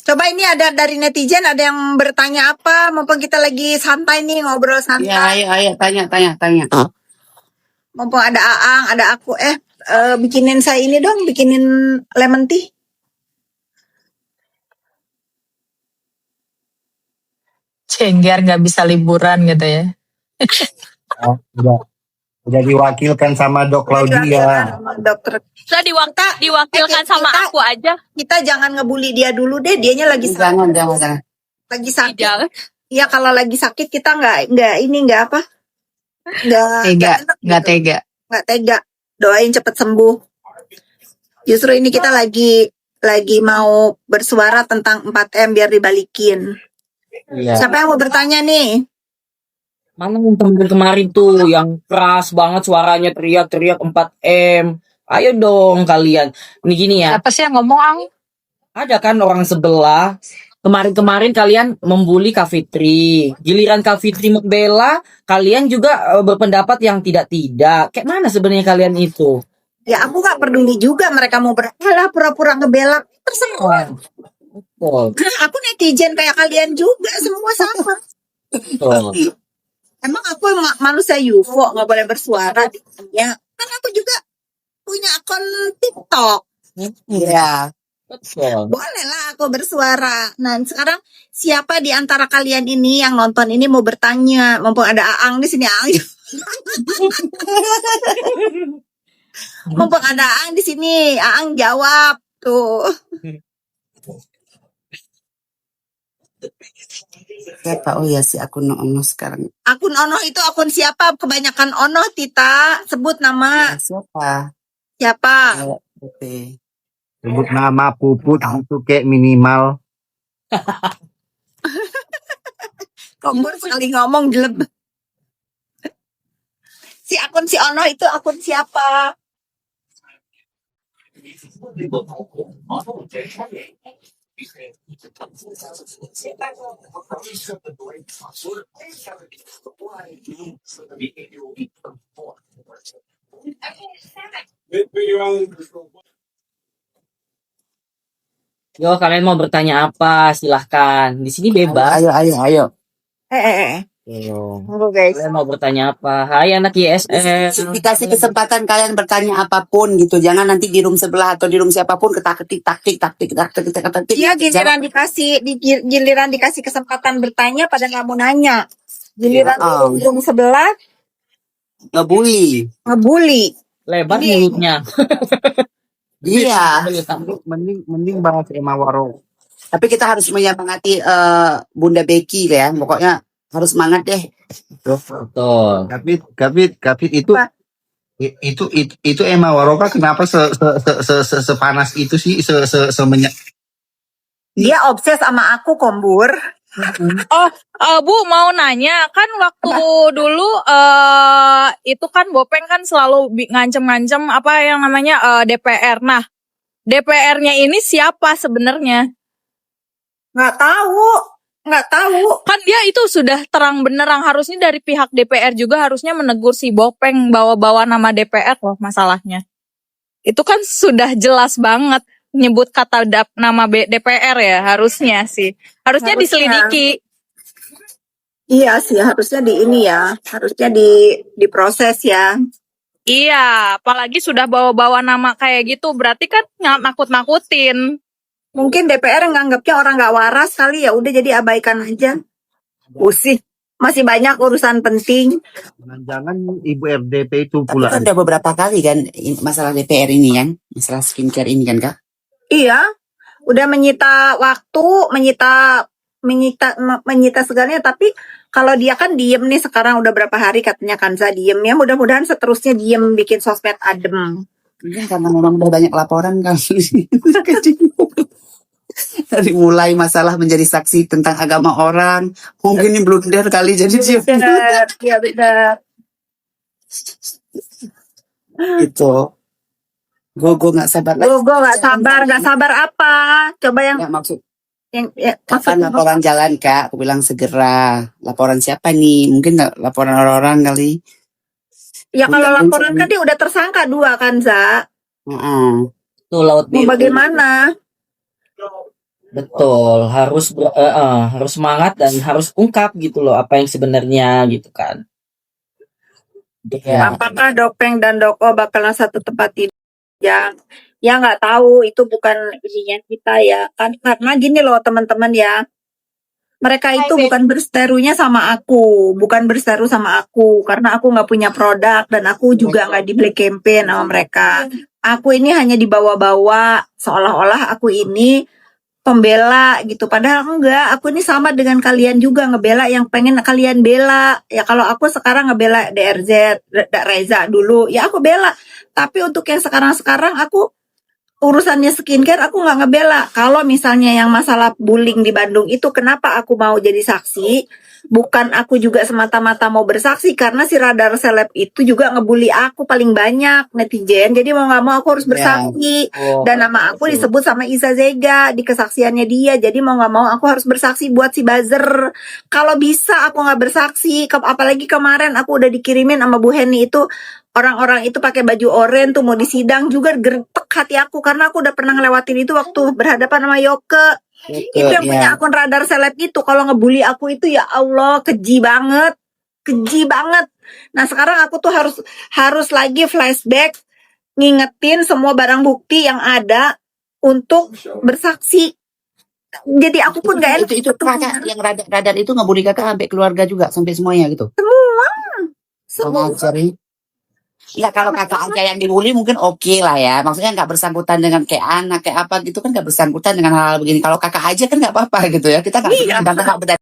Coba ini ada dari netizen ada yang bertanya apa? Mumpung kita lagi santai nih ngobrol Ya, santai. ayo, tanya. Mumpung ada Aang, ada aku. Bikinin saya ini dong, bikinin lemon tea. Cengger nggak bisa liburan gitu ya. Oh, udah diwakilkan sama Dok Claudia. Dokter. Sudah diwakilkan sama aku aja. Kita jangan ngebully dia dulu deh, dianya lagi sakit. Jangan. Lagi sakit. Jangan. Iya, kalau lagi sakit kita nggak apa? Nggak tega. Nggak tega. Doain cepet sembuh. Justru ini kita lagi mau bersuara tentang 4M biar dibalikin. Iya. Siapa yang mau bertanya nih? Mana temen kemarin tuh yang keras banget suaranya teriak-teriak 4M. Ayo dong kalian. Ini gini ya. Siapa sih yang ngomong, Ang? Ada kan orang sebelah. Kemarin kalian membuli Kak Fitri. Giliran Kak Fitri membela, kalian juga berpendapat yang tidak. Kayak mana sebenarnya kalian itu? Ya aku nggak peduli juga mereka mau pura-pura ngebela. Terserah. Betul. Aku netizen kayak kalian juga, semua sama. Betul. Emang aku manusia UFO nggak boleh bersuara? Ya, kan aku juga punya akun TikTok. Iya. Betul. Boleh lah aku bersuara. Nah sekarang siapa di antara kalian ini yang nonton ini mau bertanya? Mumpung ada Aang di sini, Aang. Mumpung ada Aang di sini, Aang jawab tuh. Siapa? Oh ya si akun Ono sekarang. Akun Ono itu akun siapa? Kebanyakan Ono, Tita. Sebut nama. Siapa? Oke. Sebut nama Puput itu kayak minimal. Kompor sekali ngomong jelek. Si akun si Ono itu akun siapa? Yo, kalian mau bertanya apa? Silahkan. Di sini bebas. Ayo. Ayo. Guys. Kalian mau bertanya apa? Hai anak ISS. Dikasih kesempatan kalian bertanya apapun gitu. Jangan nanti di room sebelah atau di room siapapun ketak-ketik. Iya, giliran dikasih kesempatan bertanya pada nggak mau nanya. Giliran di room sebelah ngebully. Lebar mulutnya. Iya. Mending banget Emma Waro. Tapi kita harus menyemangati Bunda Becky ya. Pokoknya harus semangat deh. Betul. Kapit itu Emma Waroka kenapa sepanas itu sih Dia obses sama aku, Kombur. Bu mau nanya kan waktu dulu itu kan Bopeng kan selalu ngancem-ngancem apa yang namanya DPR. Nah, DPR-nya ini siapa sebenarnya? Nggak tahu. Kan dia itu sudah terang benerang, harusnya dari pihak DPR juga harusnya menegur si Bopeng bawa-bawa nama DPR loh masalahnya. Itu kan sudah jelas banget nyebut kata nama DPR ya, harusnya sih. Harusnya diselidiki. Iya sih, harusnya harusnya diproses ya. Iya, apalagi sudah bawa-bawa nama kayak gitu, berarti kan nakut-nakutin. Mungkin DPR nganggapnya orang nggak waras kali, ya udah jadi abaikan aja. Usih, masih banyak urusan penting. Jangan Ibu RDP itu Tapi pula. kan udah beberapa kali kan masalah DPR ini kan. Masalah skincare ini kan Kak. Iya, udah menyita waktu, menyita segalanya. Tapi kalau dia kan diem nih sekarang udah berapa hari katanya Kanza diem ya. Mudah-mudahan seterusnya diem bikin sosmed adem. Iya karena memang udah banyak laporan kan. Dari mulai masalah menjadi saksi tentang agama orang, mungkin ini blunder kali jadi dia. Iya benar. Gitu. Gue nggak sabar. Gue nggak sabar apa? Coba yang Ya, maksud maksudnya kapan laporan jalan Kak? Aku bilang segera. Laporan siapa nih? Mungkin nggak laporan orang-orang kali. ya kalau laporan kan dia udah tersangka 2 kan, Za. Tuh laut Mau biru. bagaimana? Betul, harus semangat dan harus ungkap gitu loh apa yang sebenarnya gitu kan. Iya. Apakah Dopeng dan Doko bakalan satu tempat tidur? Ya nggak tahu, itu bukan ininya kita ya kan, karena gini loh teman-teman ya, mereka itu bukan berseterunya sama aku, karena aku nggak punya produk dan aku juga nggak di black campaign sama mereka. Aku ini hanya dibawa-bawa seolah-olah aku ini pembela gitu, padahal enggak. Aku ini sama dengan kalian juga, ngebela yang pengen kalian bela. Ya kalau aku sekarang ngebela DRZ, Reza dulu, ya aku bela. Tapi untuk yang sekarang-sekarang aku urusannya skincare aku nggak ngebela. Kalau misalnya yang masalah bullying di Bandung itu, kenapa aku mau jadi saksi? Bukan aku juga semata-mata mau bersaksi, karena si radar seleb itu juga ngebully aku paling banyak, netizen. Jadi mau nggak mau aku harus bersaksi. Oh, Dan nama aku disebut sama Iza Zega di kesaksiannya dia. Jadi mau nggak mau aku harus bersaksi buat si buzzer. Kalau bisa aku nggak bersaksi. Apalagi kemarin aku udah dikirimin sama Bu Heni itu, orang-orang itu pakai baju oranye tuh mau disidang juga, gertek hati aku karena aku udah pernah ngelewatin itu waktu berhadapan sama Yoke. Itu yang punya Iya. akun radar seleb itu, kalau ngebully aku itu ya Allah, keji banget. Nah sekarang aku tuh harus lagi flashback, ngingetin semua barang bukti yang ada untuk bersaksi. Jadi aku pun gak enak. Itu kakak yang radar itu ngebully kakak sampai keluarga juga, sampai semuanya gitu. Semua. Sorry. Ya kalau kakak aja yang dibully mungkin oke lah ya. Maksudnya nggak bersangkutan dengan kayak anak kayak apa gitu kan, nggak bersangkutan dengan hal-hal begini. Kalau kakak aja kan nggak apa-apa gitu ya. Kita nggak Iya. kakak benar.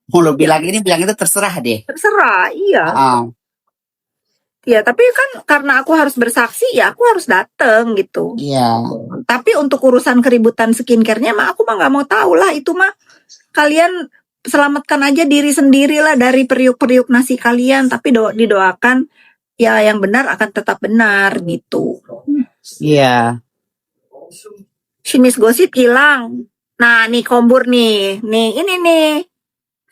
Mau lo bilang ini bilang itu terserah deh. Terserah, iya. Ya, tapi kan karena aku harus bersaksi, ya aku harus dateng gitu. Iya. Tapi untuk urusan keributan skincare-nya mah aku mah nggak mau tahu lah. Itu mah kalian selamatkan aja diri sendiri lah dari periuk-periuk nasi kalian. Tapi didoakan ya yang benar akan tetap benar gitu. Iya. Si Miss Gosip hilang. Nah nih Kombur nih ini nih.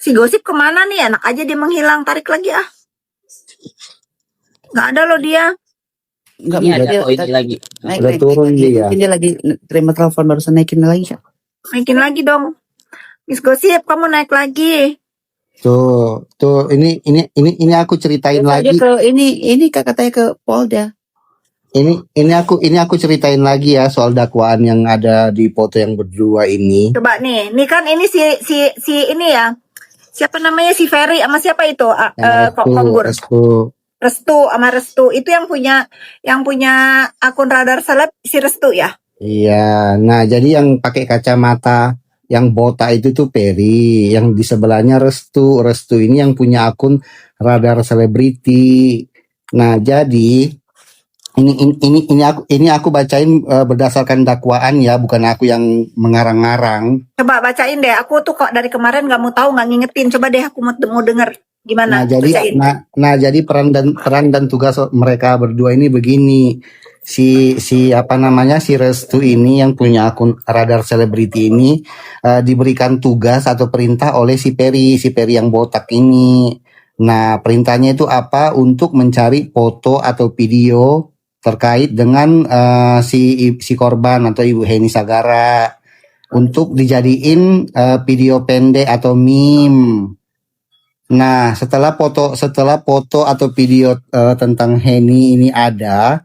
Si Gosip kemana nih? Enak aja dia menghilang, tarik lagi ah. Nggak ada loh dia. Nggak Ini mungkin. ada ini lagi. Udah turun dia. Mungkin dia lagi terima telepon barusan naikin lagi kak. Naikin lagi dong. Miss Gosip, kamu naik lagi. Tuh, ini aku ceritain lagi. Dia ke ini kak katanya ke Polda. Ini aku ceritain lagi ya soal dakwaan yang ada di foto yang berdua ini. Coba nih kan ini si ini ya. Siapa namanya, si Ferry sama siapa itu? Kombur. Restu sama Restu itu yang punya akun radar seleb si Restu ya. Iya, nah jadi yang pakai kacamata yang botak itu tuh Peri, yang di sebelahnya Restu. Restu ini yang punya akun radar selebriti. Nah, jadi ini aku bacain berdasarkan dakwaan ya, bukan aku yang mengarang-ngarang. Coba bacain deh. Aku tuh kok dari kemarin nggak mau tahu, nggak ngingetin. Coba deh aku mau denger gimana. Nah, jadi peran dan tugas mereka berdua ini begini. Si Restu ini yang punya akun radar selebriti ini diberikan tugas atau perintah oleh si Peri yang botak ini. Nah, perintahnya itu apa? Untuk mencari foto atau video terkait dengan si korban atau Ibu Heni Sagara untuk dijadiin video pendek atau meme. Nah, setelah foto atau video tentang Heni ini ada,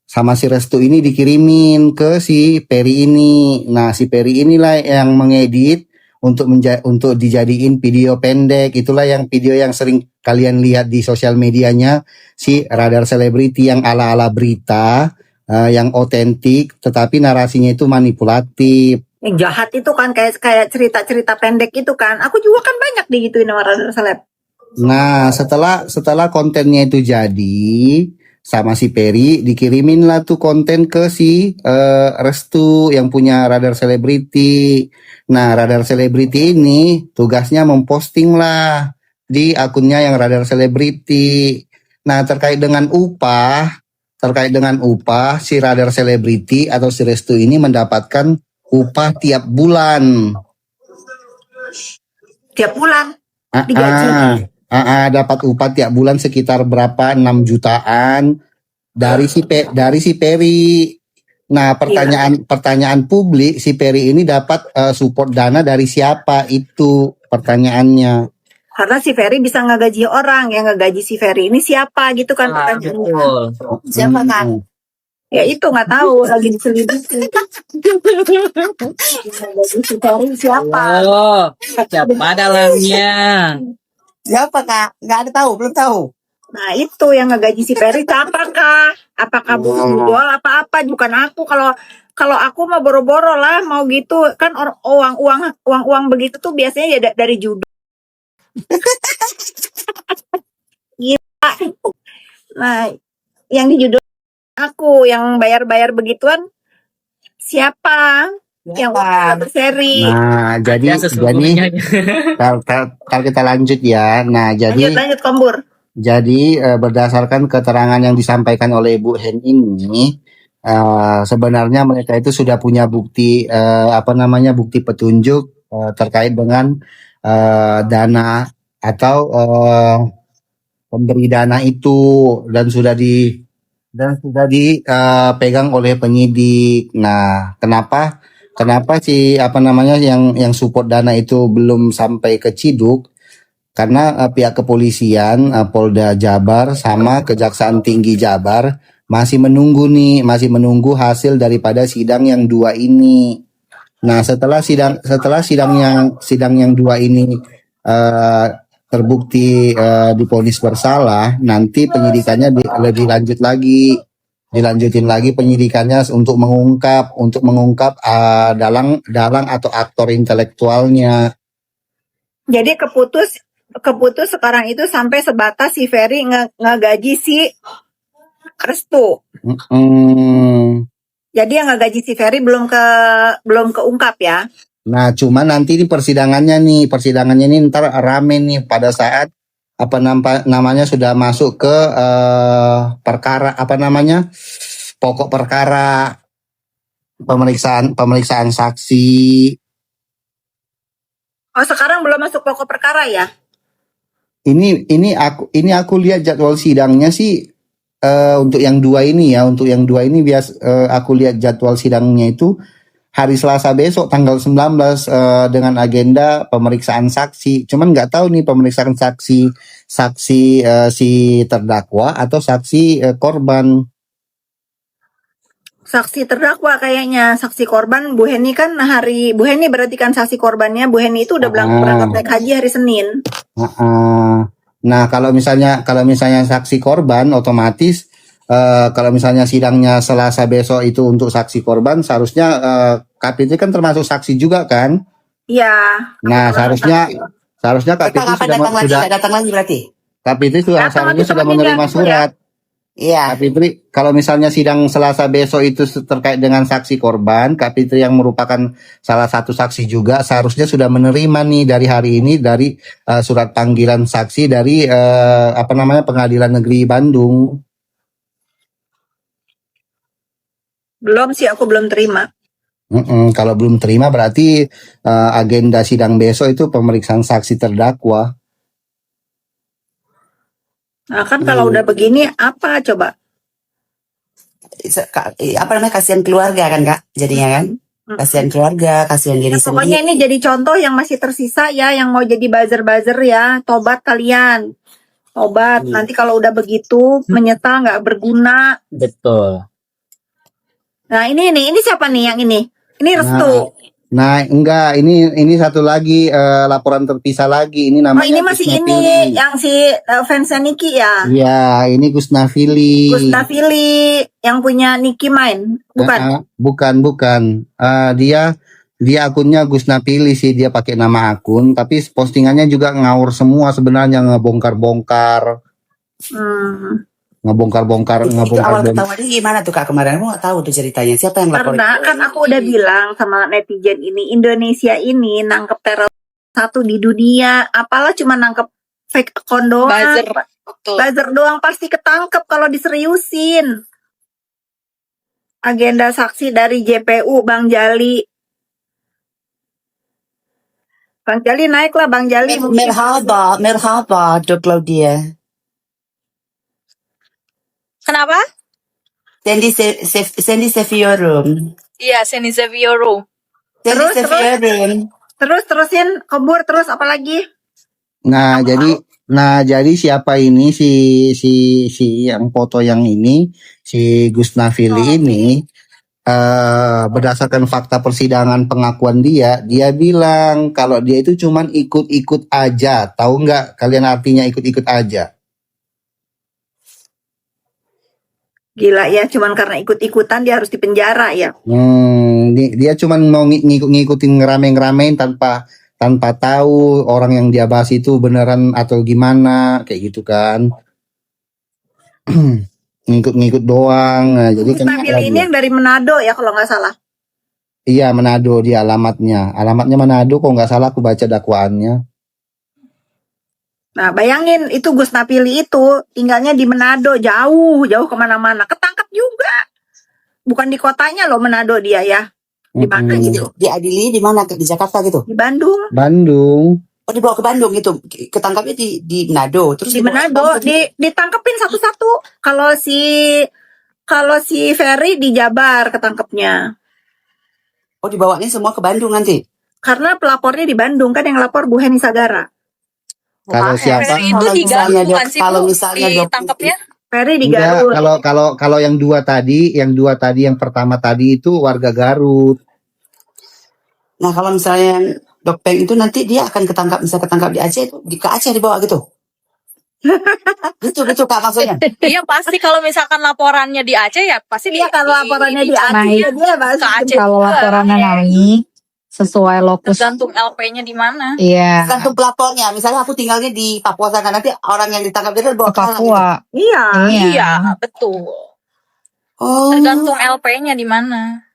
sama si Restu ini dikirimin ke si Peri ini. Nah, si Peri inilah yang mengedit untuk dijadiin video pendek. Itulah yang video yang sering kalian lihat di sosial medianya si radar selebriti yang ala-ala berita, yang otentik tetapi narasinya itu manipulatif. Yang jahat itu kan kayak cerita-cerita pendek itu kan. Aku juga kan banyak digituin sama radar seleb. Nah, setelah kontennya itu jadi, sama si Peri dikirimin lah tuh konten ke si Restu yang punya radar selebriti. Nah, radar selebriti ini tugasnya memposting lah di akunnya yang radar selebriti. Nah, terkait dengan upah si radar selebriti atau si Restu ini mendapatkan upah tiap bulan. Tiap bulan digaji. Dapat upah tiap bulan sekitar berapa, 6 jutaan dari si Peri. Nah, pertanyaan publik, si Ferry ini dapat support dana dari siapa? Itu pertanyaannya. Karena si Ferry bisa ngegaji orang, yang ngegaji si Ferry ini siapa gitu kan pertanyaannya. Betul. Siapa Kak? Ya itu nggak tahu, lagi diselidiki. Yang ngegaji si Ferry siapa? Oh, siapa dalangnya? Siapa Kak? Nggak ada tahu, belum tahu. Nah itu yang ngegaji si Ferry siapakah? Apakah Budol apa-apa? Bukan aku. Kalau aku mah boro-boro lah mau gitu kan uang begitu tuh biasanya ya dari judul. Gila. Nah yang di judul aku yang bayar begituan siapa? Yang uang berseri. Nah, jadi Ya, sesungguhnya. kalau kita lanjut ya. Nah, Lanjut Kombur. jadi berdasarkan keterangan yang disampaikan oleh Bu Hen ini, sebenarnya mereka itu sudah punya bukti bukti petunjuk terkait dengan dana atau pemberi dana itu dan sudah dipegang oleh penyidik. Nah, kenapa sih yang support dana itu belum sampai ke Ciduk? Karena pihak kepolisian Polda Jabar sama Kejaksaan Tinggi Jabar masih menunggu hasil daripada sidang yang dua ini. Nah, setelah sidang yang dua ini terbukti divonis bersalah, nanti penyidikannya dilanjutin lagi penyidikannya untuk mengungkap dalang atau aktor intelektualnya. Jadi keputus sekarang itu sampai sebatas si Ferry ngegaji si Restu. Jadi yang ngegaji si Ferry belum keungkap ya. Nah, cuma nanti di persidangannya nih ntar rame nih pada saat namanya sudah masuk ke perkara pokok perkara, pemeriksaan saksi. Oh, sekarang belum masuk pokok perkara ya? Ini aku lihat jadwal sidangnya sih untuk yang dua ini aku lihat jadwal sidangnya itu hari Selasa besok tanggal 19 dengan agenda pemeriksaan saksi. Cuman nggak tahu nih pemeriksaan saksi si terdakwa atau saksi korban. Saksi terdakwa kayaknya, saksi korban Bu Heni kan Bu Heni berarti kan saksi korbannya. Bu Heni itu udah berangkat naik haji hari Senin. Nah, kalau misalnya saksi korban otomatis kalau misalnya sidangnya Selasa besok itu untuk saksi korban, seharusnya KPT kan termasuk saksi juga kan? Iya. Nah, seharusnya KPT sudah datang lagi berarti. KPT sudah menerima surat. Iya. KPT kalau misalnya sidang Selasa besok itu terkait dengan saksi korban, KPT yang merupakan salah satu saksi juga seharusnya sudah menerima nih dari hari ini dari surat panggilan saksi dari Pengadilan Negeri Bandung. Belum sih, aku belum terima. Kalau belum terima berarti agenda sidang besok itu pemeriksaan saksi terdakwa. Nah, kan kalau udah begini apa coba? Kasihan keluarga kan Kak, jadinya kan? Kasihan keluarga, kasihan diri sendiri. Pokoknya ini jadi contoh yang masih tersisa ya, yang mau jadi buzzer ya, tobat kalian. Tobat, nanti kalau udah begitu menyesal nggak berguna. Betul. Nah ini siapa nih yang ini? Ini Restu. Nah enggak, ini satu lagi laporan terpisah lagi. Ini namanya. Oh ini masih ini yang si fansnya Niki ya? Iya, ini Gusnavili. Gusnavili yang punya Niki main, bukan? Bukan. Dia akunnya Gusnavili sih, dia pakai nama akun, tapi postingannya juga ngawur semua sebenarnya, ngebongkar-bongkar. Ngebongkar. Awal ketahuannya gimana tuh Kak kemarin? Aku nggak tahu tuh ceritanya. Siapa yang laporin? Karena kan aku udah bilang sama netizen ini, Indonesia ini nangkep teror satu di dunia. Apalah cuma nangkep fake account doang. Buzzer doang pasti ketangkep kalau diseriusin. Agenda saksi dari JPU Bang Jali. Bang Jali naiklah Bang Jali. Merhaba, Dok Claudia. Kenapa? Sandy Seviorum. Iya, Sandy Xaviero. Sandy Terus, Seviorum. terusin kebur terus apa lagi? Nah, jadi siapa ini si yang foto yang ini si Gus Nafili ini berdasarkan fakta persidangan pengakuan dia bilang kalau dia itu cuman ikut-ikut aja. Tahu nggak kalian artinya ikut-ikut aja? Gila ya, cuman karena ikut-ikutan dia harus dipenjara ya. Dia cuman mau ngikutin ngerame-ngeramein tanpa tahu orang yang dia bahas itu beneran atau gimana kayak gitu kan. Ngikut-ngikut doang. Nah, jadi kena Nafili lagi. ini yang dari Manado ya kalau nggak salah. Iya, Manado dia alamatnya. Alamatnya Manado kok nggak salah aku baca dakwaannya. Nah, bayangin itu Gus Nafili itu tinggalnya di Manado, jauh kemana-mana. Ketangkap juga. Bukan di kotanya loh Manado dia ya. Di mana gitu? Diadili di mana? Di Jakarta gitu. Di Bandung. Bandung. Oh, dibawa ke Bandung gitu. Ketangkapnya di Manado. Terus Di dibawa ke Manado Bandung. ditangkepin satu-satu. Kalau si Ferry di Jabar ketangkepnya. Oh, dibawanya semua ke Bandung nanti. Karena pelapornya di Bandung kan yang lapor Bu Heni Sagara. Kalau siapa? Ferry itu Kalau di misalnya Garut kan dok- sih, kalau Bu, misalnya dok- ditangkapnya. Ferry di Enggak, Garut. kalau yang dua tadi, yang pertama tadi itu warga Garut. Nah, kalau misalnya yang Dok Peng itu nanti dia akan bisa ketangkap di Aceh itu ke Aceh dibawa gitu. gitu Kak maksudnya. Iya pasti kalau misalkan laporannya di Aceh ya pasti Iya kalau laporannya di Aceh Naik dia bahas ke Aceh. Kalau juga. laporannya naik sesuai lokus, Tergantung LP-nya di mana. iya, Tergantung pelapornya. Misalnya aku tinggalnya di Papua sana, nanti orang yang ditangkap dia ke dibawa ke sana gitu. Papua. Iya. Iya, betul. Oh. Tergantung LP-nya di mana.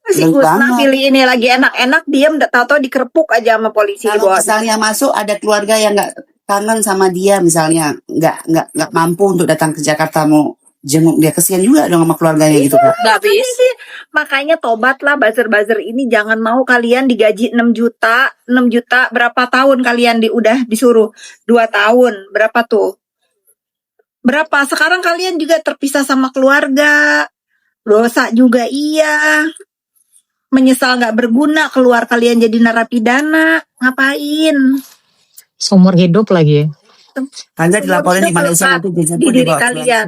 Si Baik Gus banget. Nafili ini lagi enak-enak diem tahu-tahu dikerpuk aja sama polisi Kalau dibawa. misalnya masuk ada keluarga yang nggak kangen sama dia, misalnya nggak mampu untuk datang ke Jakarta mau jenguk dia, kesian juga dong sama keluarganya gitu Kak. Gak bisa. Makanya tobatlah buzzer-buzzer ini, jangan mau kalian digaji 6 juta berapa tahun kalian udah disuruh 2 tahun, berapa tuh? Berapa? Sekarang kalian juga terpisah sama keluarga. Dosa juga iya. Menyesal nggak berguna, keluar kalian jadi narapidana. Ngapain? Seumur hidup lagi. Kanza dilaporin di Malaysia nanti di dijemput diri dibawa ke kalian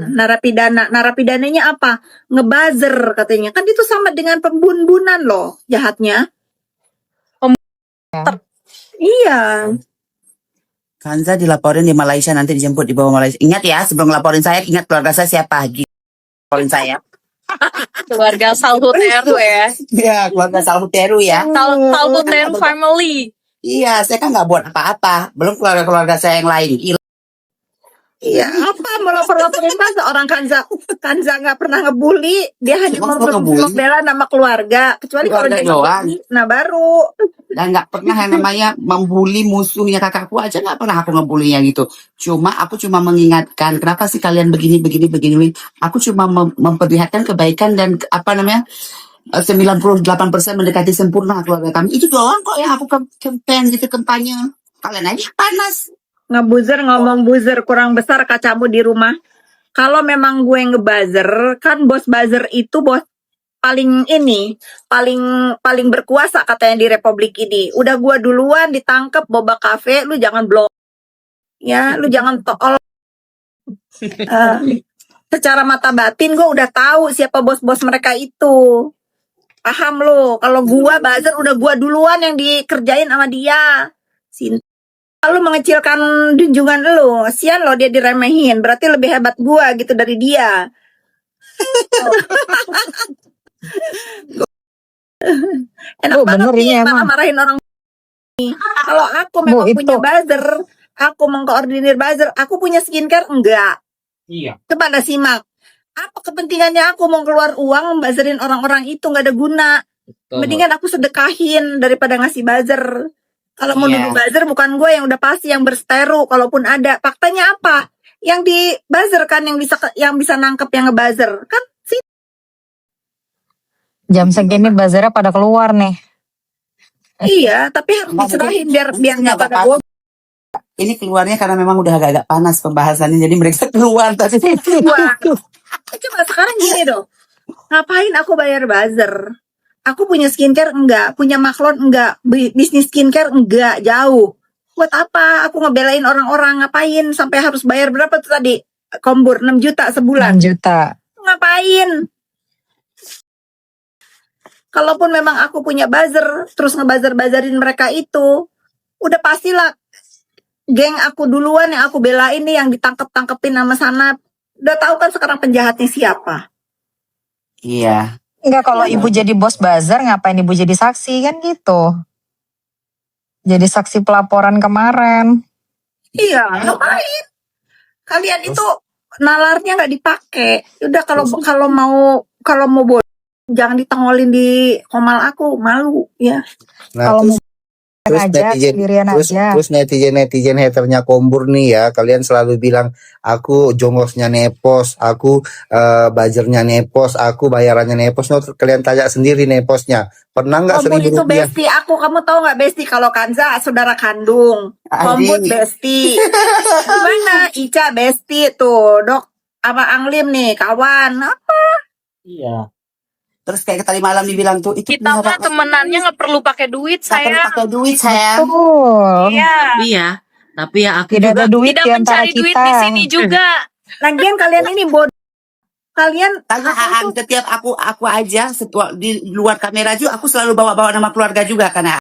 narapidananya apa, ngebuzzer katanya kan, itu sama dengan pembun-bunan loh jahatnya. Iya. Kanza dilaporin di Malaysia nanti dijemput dibawa Malaysia. Ingat ya, sebelum laporin saya ingat keluarga saya siapa. Laporin saya. Keluarga Salhuteru ya. Iya, keluarga Salhuteru ya. Salhuteru family. Iya, saya kan nggak buat apa-apa. Belum keluarga saya yang lain. Iya, apa mau lapor-laporin masa orang Kanza nggak pernah ngebully, dia hanya Masa ngebully? membela nama keluarga, kecuali kalau Keluarga dia doang. ngebully, nah baru. Dan nggak pernah yang namanya membuli musuhnya kakakku aja, nggak pernah aku ngebulinya gitu. Aku cuma mengingatkan kenapa sih kalian begini. Aku cuma memperlihatkan kebaikan dan 98% mendekati sempurna keluarga kami. Itu doang kok yang aku campaign gitu, kampanye. Kalian aja panas. Ngebuzzer, ngomong buzzer, kurang besar kacamu di rumah. Kalau memang gue ngebuzzer, kan bos buzzer itu bos paling berkuasa katanya di Republik ini. Udah gue duluan ditangkep Boba Cafe, lu jangan blok. Ya, lu jangan tol. Secara mata batin gue udah tahu siapa bos-bos mereka itu. Paham lo? Kalau gue buzzer udah gue duluan yang dikerjain sama dia. Lalu mengecilkan junjungan lo, kasihan lo dia diremehin, berarti lebih hebat gua gitu dari dia. Enak Bu, banget bener ini nih emang. marah-marahin orang. Kalau aku memang Bu, punya itu. buzzer, aku mengkoordinir buzzer, aku punya skincare enggak. Iya. Coba Anda simak. Apa kepentingannya aku mau keluar uang buzzerin orang-orang itu, nggak ada guna. Mendingan aku sedekahin daripada ngasih buzzer. Kalau mau Iya. nuduh buzzer bukan gue yang udah pasti yang bersteru, kalaupun ada. Faktanya apa? Yang di buzzer kan yang bisa nangkep yang ngebuzzer. Kan sih. Jam segini buzzernya pada keluar nih. Iya, tapi harus diserahin biar nggak pada bodoh. ini keluarnya karena memang udah agak-agak panas pembahasannya, jadi mereka keluar tadi. Wah, coba sekarang gini dong. Ngapain aku bayar buzzer? Aku punya skincare enggak, punya maklon enggak, bisnis skincare enggak, jauh. Buat apa aku ngebelain orang-orang? Ngapain sampai harus bayar berapa tuh tadi? Kombur 6 juta 6 sebulan. juta. Ngapain? Kalaupun memang aku punya buzzer, terus ngebuzzer-buzzerin mereka itu, udah pastilah geng aku duluan yang aku belain nih, yang ditangkep-tangkepin sama sana. Udah tahu kan sekarang penjahatnya siapa? Iya. Enggak, kalau ibu jadi bos bazar ngapain ibu jadi saksi kan gitu. Jadi saksi pelaporan kemarin. Iya, ngapain? Kalian itu nalarnya nggak dipakai. Udah kalau mau bodoh, jangan ditengolin di komal aku, malu ya. Nah, Kalau mau terus aja sendirian aja. terus netizen haternya Kombur nih ya, kalian selalu bilang aku jongosnya nepos, aku buzzernya nepos, aku bayarannya nepos. No, kalian tanya sendiri neposnya pernah nggak Kombur itu 1.000 rupiah? besti aku, kamu tahu nggak besti? Kalau Kanza saudara kandung, Kombur Adik. besti. Gimana? Ica besti tuh, Dok sama Anglim nih kawan. Iya. Terus kayak tadi malam dibilang tuh itu Kita mah temenannya nggak perlu pakai duit, nggak perlu sayang. pakai duit sayang. Betul. Iya. Iya. Tapi ya aku Tidak juga ada duit Tidak di antara mencari duit kita. di sini juga. Lagian kalian ini bodoh. Kalian Tanya aku Aan, tuh setiap aku aja di luar kamera juga aku selalu bawa-bawa nama keluarga juga kan.